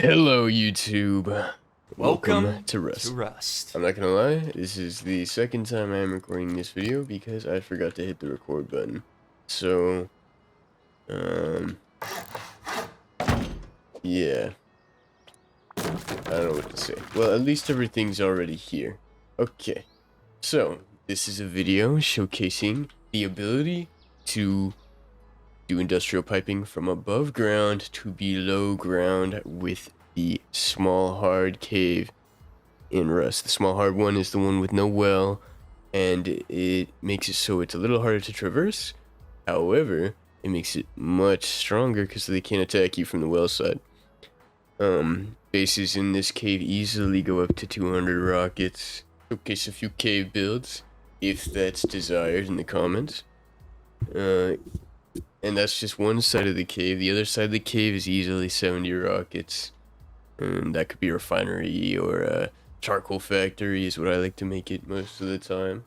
Hello, YouTube. Welcome to to Rust. Rust. I'm not gonna lie, this is the second time I am recording this video because I forgot to hit the record button. So, yeah. I don't know what to say. Well, at least everything's already here. Okay. So, this is a video showcasing the ability to do industrial piping from above ground to below ground with the small hard cave in Rust. The small hard one is the one with no well, and it makes it so it's a little harder to traverse. However, it makes it much stronger because they can't attack you from the well side. Bases in this cave easily go up to 200 rockets. Showcase a few cave builds if that's desired in the comments. And that's just one side of the cave. The other side of the cave is easily 70 rockets. And that could be a refinery or a charcoal factory is what I like to make it most of the time.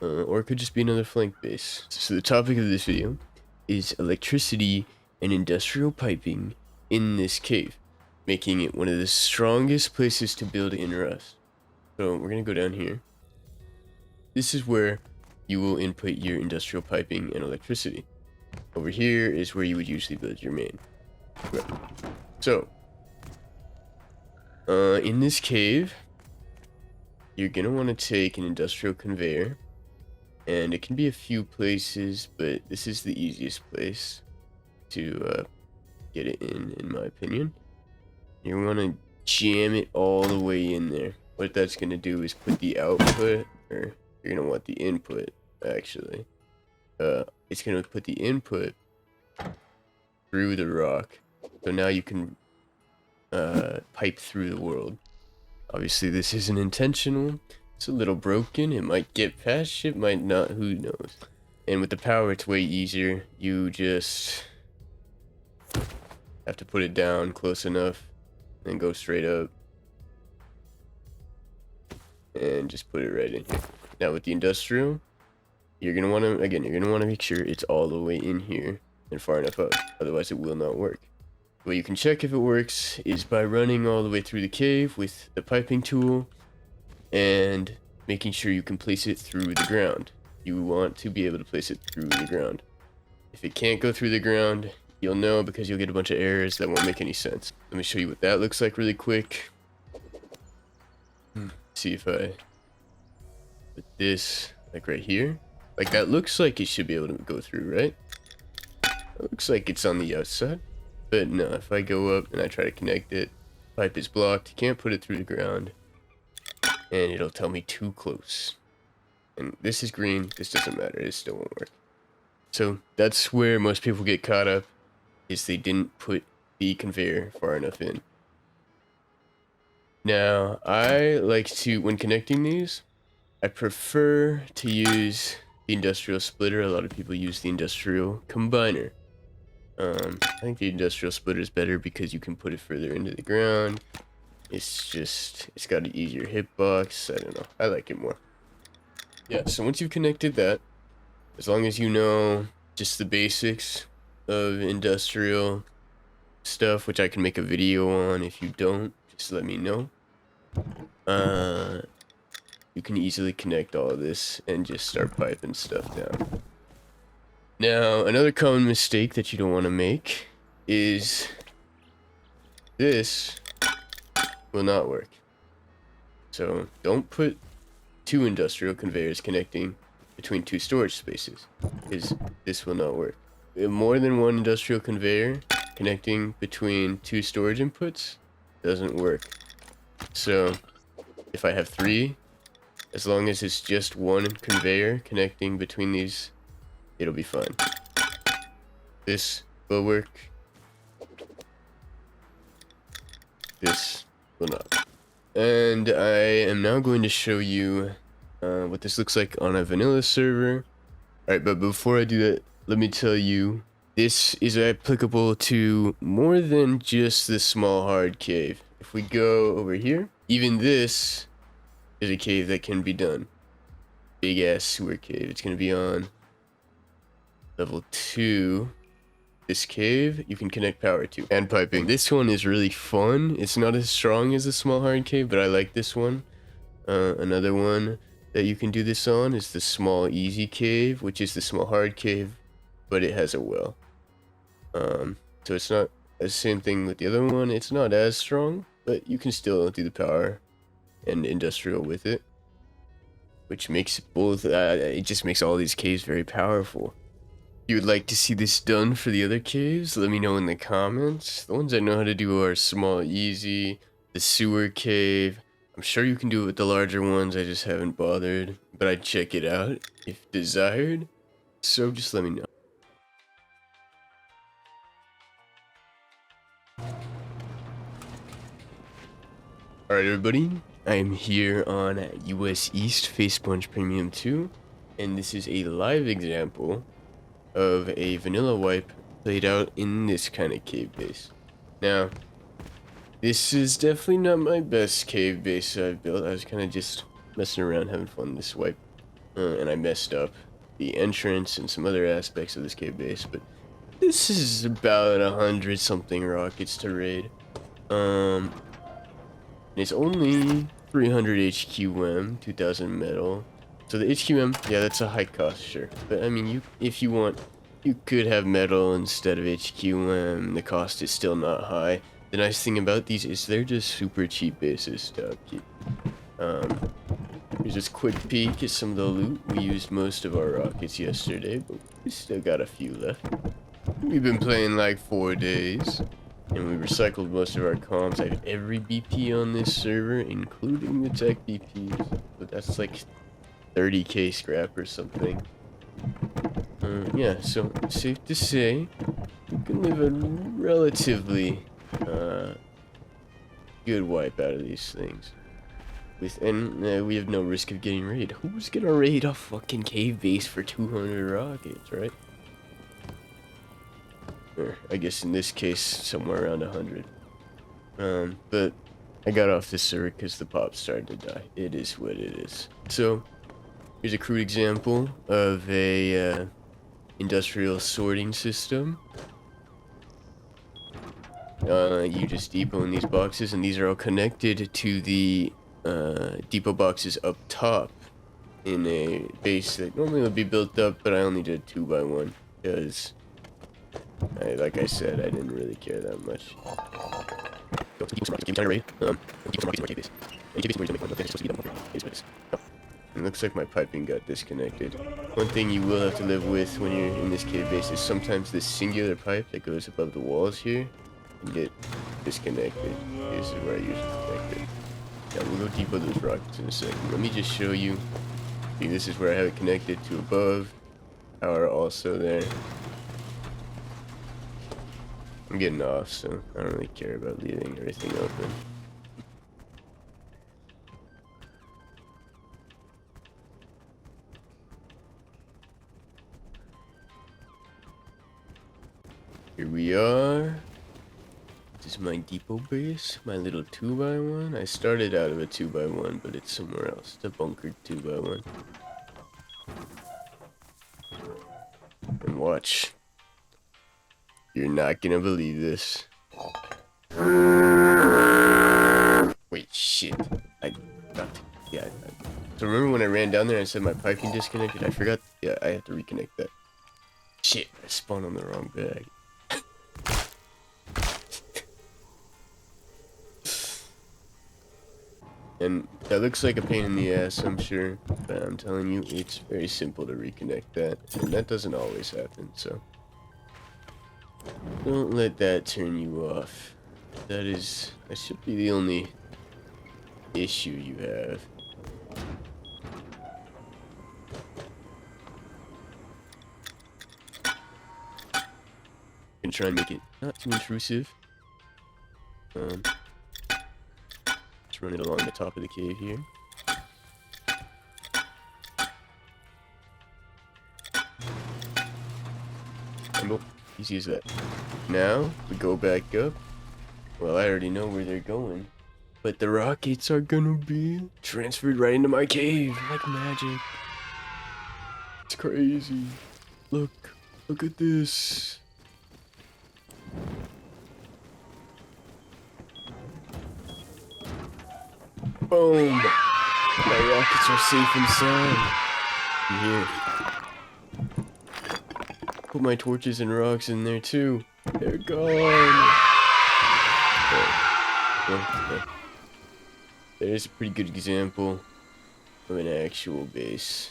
Or it could just be another flank base. So the topic of this video is electricity and industrial piping in this cave, making it one of the strongest places to build in Rust. So we're going to go down here. This is where you will input your industrial piping and electricity. Over here is where you would usually build your main. Right. So, in this cave, you're gonna want to take an industrial conveyor, and it can be a few places, but this is the easiest place to get it in my opinion. You want to jam it all the way in there. What that's gonna do is put the output, or you're gonna want the input actually. It's gonna put the input through the rock, so now you can pipe through the world. Obviously this isn't intentional, it's a little broken, it might get past, it might not, who knows. And with the power it's way easier. You just have to put it down close enough and go straight up and just put it right in here. Now with the industrial, you're gonna want to make sure it's all the way in here and far enough up, otherwise it will not work. The way you can check if it works is by running all the way through the cave with the piping tool and making sure you can place it through the ground. You want to be able to place it through the ground. If it can't go through the ground, you'll know because you'll get a bunch of errors that won't make any sense. Let me show you what that looks like really quick. See if I put this like right here. Like that looks like it should be able to go through, right? It looks like it's on the outside. But no, if I go up and I try to connect it, pipe is blocked, can't put it through the ground, and it'll tell me too close. And this is green, this doesn't matter, it still won't work. So that's where most people get caught up, is they didn't put the conveyor far enough in. Now, I like to, when connecting these, I prefer to use the industrial splitter. A lot of people use the industrial combiner. I think the industrial splitter is better because you can put it further into the ground. It's got an easier hitbox. I don't know. I like it more. Yeah, so once you've connected that, as long as you know just the basics of industrial stuff, which I can make a video on. If you don't, just let me know. You can easily connect all of this and just start piping stuff down. Now, another common mistake that you don't want to make is this will not work. So don't put two industrial conveyors connecting between two storage spaces, because this will not work. More than one industrial conveyor connecting between two storage inputs doesn't work. So if I have three, as long as it's just one conveyor connecting between these, it'll be fine. This will work. This will not. And I am now going to show you what this looks like on a vanilla server. Alright, but before I do that, let me tell you, this is applicable to more than just this small hard cave. If we go over here, even this is a cave that can be done. Big ass sewer cave. It's going to be on level 2. this cave, you can connect power to. And piping. This one is really fun. It's not as strong as the small hard cave, but I like this one. Another one that you can do this on is the small easy cave, which is the small hard cave, but it has a well. So it's not the same thing with the other one. It's not as strong, but you can still do the power and industrial with it, which makes both, it just makes all these caves very powerful. If you would like to see this done for the other caves, let me know in the comments. The ones I know how to do are small easy, the sewer cave. I'm sure you can do it with the larger ones, I just haven't bothered, but I'd check it out if desired, so just let me know. Alright everybody, I am here on US East Face Punch Premium 2, and this is a live example of a vanilla wipe played out in this kind of cave base. Now, this is definitely not my best cave base I've built. I was kind of just messing around, having fun this wipe, and I messed up the entrance and some other aspects of this cave base, but this is about 100 something rockets to raid. And it's only 300 HQM, 2000 metal. So the HQM, yeah, that's a high cost, sure. But I mean, if you want, you could have metal instead of HQM. The cost is still not high. The nice thing about these is they're just super cheap bases to upkeep. Here's just a quick peek at some of the loot. We used most of our rockets yesterday, but we still got a few left. We've been playing like 4 days, and we recycled most of our comms. I have every BP on this server, including the tech BPs, but that's like 30k scrap or something. Yeah, so safe to say, you can live a relatively good wipe out of these things. And we have no risk of getting raided. Who's gonna raid a fucking cave base for 200 rockets, right? Or I guess in this case, somewhere around 100. But I got off this server because the pop started to die. It is what it is. So, here's a crude example of a industrial sorting system. You just depot in these boxes, and these are all connected to the depot boxes up top in a base that normally would be built up, but I only did 2x1 because, like I said, I didn't really care that much. It looks like my piping got disconnected. One thing you will have to live with when you're in this cave base is sometimes this singular pipe that goes above the walls here can get disconnected. This is where I usually connect it. Now we'll go depot those rockets in a second. Let me just show you. See, this is where I have it connected to above. Power also there. I'm getting off, so I don't really care about leaving everything open. Here we are. This is my depot base, my little 2x1. I started out of a 2x1, but it's somewhere else. It's a bunkered 2x1. And watch. You're not gonna believe this. Wait, shit. I got to, yeah. So remember when I ran down there and said my piping disconnected? I forgot. Yeah, I have to reconnect that. Shit, I spawned on the wrong bag. And that looks like a pain in the ass, I'm sure, but I'm telling you, it's very simple to reconnect that, and that doesn't always happen, so don't let that turn you off. That should be the only issue you have. You can try and make it not too intrusive. Run it along the top of the cave here. And boom, easy as that. Now, we go back up. Well, I already know where they're going. But the rockets are gonna be transferred right into my cave, like magic. It's crazy. Look at this. Boom! My rockets are safe and sound. Here. Put my torches and rocks in there too. They're gone. Okay. There's a pretty good example of an actual base.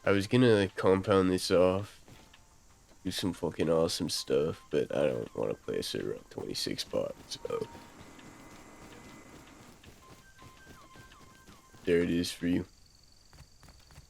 I was gonna like compound this off, do some fucking awesome stuff, but I don't want to play a server on 26 bots, so there it is for you.